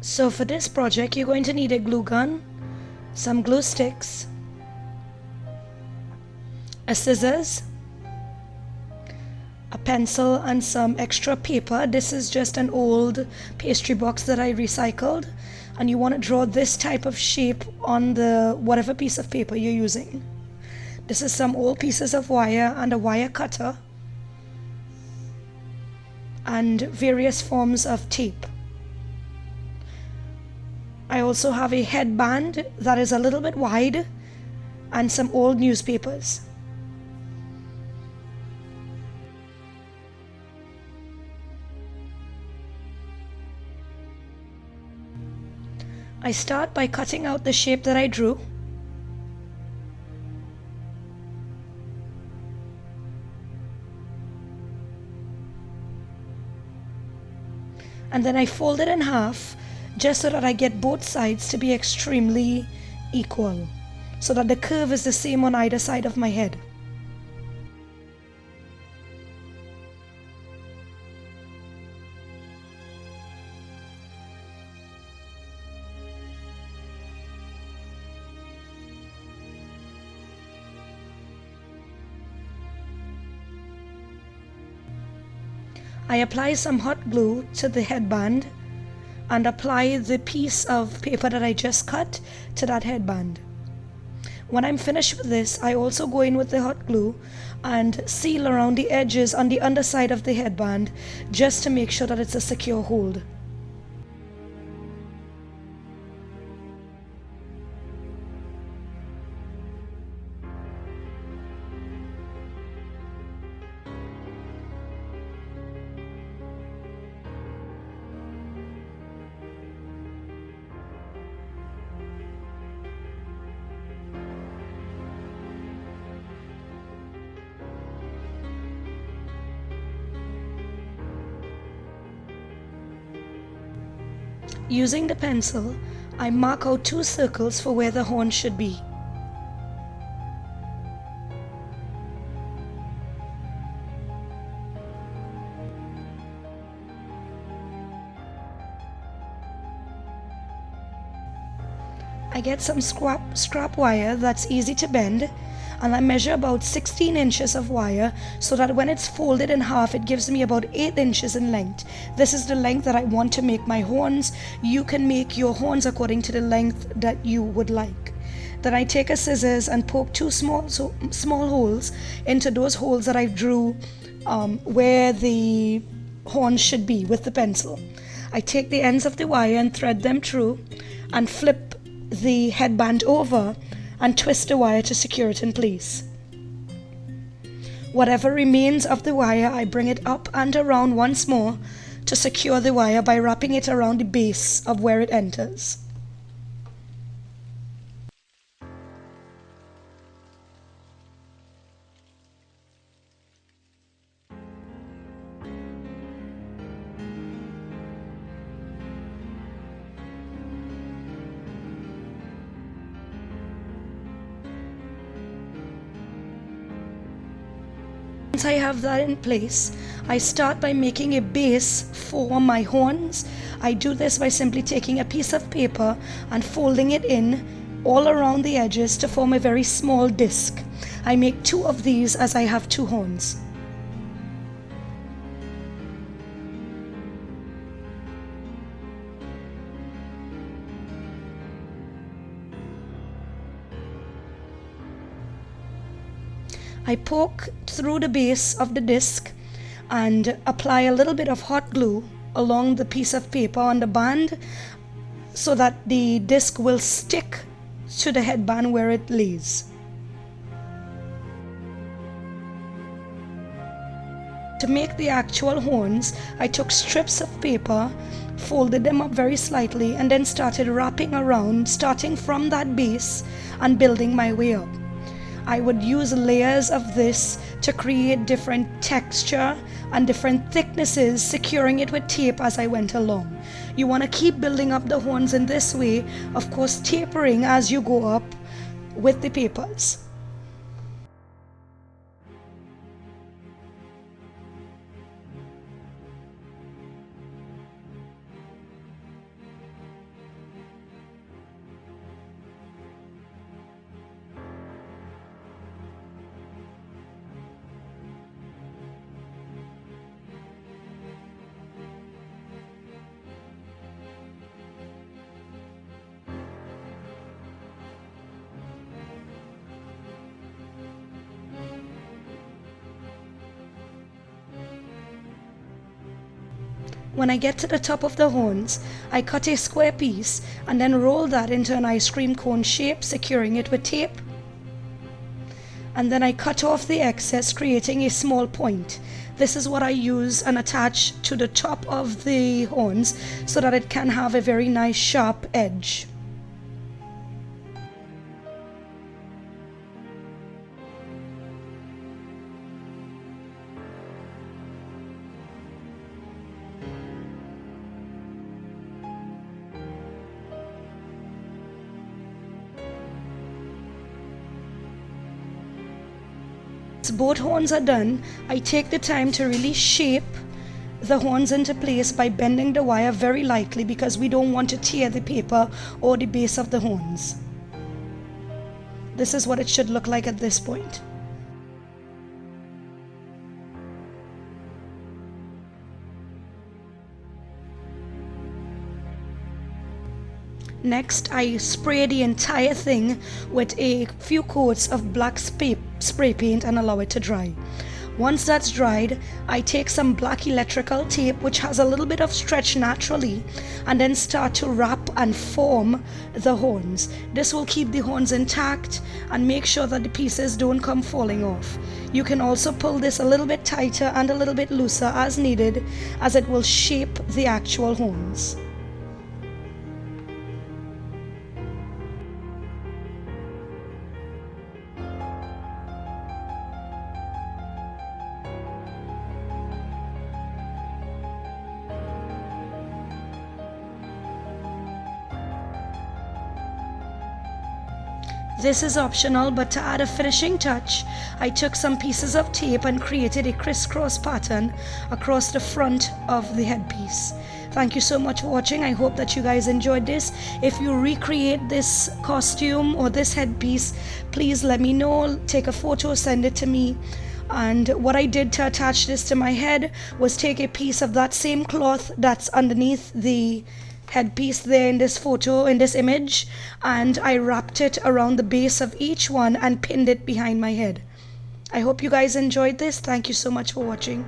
So for this project, you're going to need a glue gun, some glue sticks, a scissors, a pencil, and some extra paper. This is just an old pastry box that I recycled, and you want to draw this type of shape on the whatever piece of paper you're using. This is some old pieces of wire and a wire cutter and various forms of tape. I also have a headband that is a little bit wide and some old newspapers. I start by cutting out the shape that I drew. And then I fold it in half just so that I get both sides to be extremely equal, so that the curve is the same on either side of my head. I apply some hot glue to the headband and apply the piece of paper that I just cut to that headband. When I'm finished with this, I also go in with the hot glue and seal around the edges on the underside of the headband just to make sure that it's a secure hold. Using the pencil, I mark out 2 circles for where the horn should be. I get some scrap wire that's easy to bend, and I measure about 16 inches of wire so that when it's folded in half, it gives me about 8 inches in length. This is the length that I want to make my horns. You can make your horns according to the length that you would like. Then I take a scissors and poke 2 small holes into those holes that I drew where the horns should be with the pencil. I take the ends of the wire and thread them through and flip the headband over and twist the wire to secure it in place. Whatever remains of the wire, I bring it up and around once more to secure the wire by wrapping it around the base of where it enters. Once I have that in place, I start by making a base for my horns. I do this by simply taking a piece of paper and folding it in all around the edges to form a very small disc. I make 2 of these as I have 2 horns. I poke through the base of the disc and apply a little bit of hot glue along the piece of paper on the band so that the disc will stick to the headband where it lays. To make the actual horns, I took strips of paper, folded them up very slightly, and then started wrapping around, starting from that base and building my way up. I would use layers of this to create different texture and different thicknesses, securing it with tape as I went along. You want to keep building up the horns in this way, of course tapering as you go up with the papers. When I get to the top of the horns, I cut a square piece and then roll that into an ice cream cone shape, securing it with tape. And then I cut off the excess, creating a small point. This is what I use and attach to the top of the horns so that it can have a very nice sharp edge. Once both horns are done, I take the time to really shape the horns into place by bending the wire very lightly because we don't want to tear the paper or the base of the horns. This is what it should look like at this point. Next, I spray the entire thing with a few coats of black spray paint and allow it to dry. Once that's dried, I take some black electrical tape, which has a little bit of stretch naturally, and then start to wrap and form the horns. This will keep the horns intact and make sure that the pieces don't come falling off. You can also pull this a little bit tighter and a little bit looser as needed, as it will shape the actual horns. This is optional, but to add a finishing touch, I took some pieces of tape and created a crisscross pattern across the front of the headpiece. Thank you so much for watching. I hope that you guys enjoyed this. If you recreate this costume or this headpiece, please let me know. Take a photo, send it to me. And what I did to attach this to my head was take a piece of that same cloth that's underneath the headpiece there in this photo, in this image, and I wrapped it around the base of each one and pinned it behind my head. I hope you guys enjoyed this. Thank you so much for watching.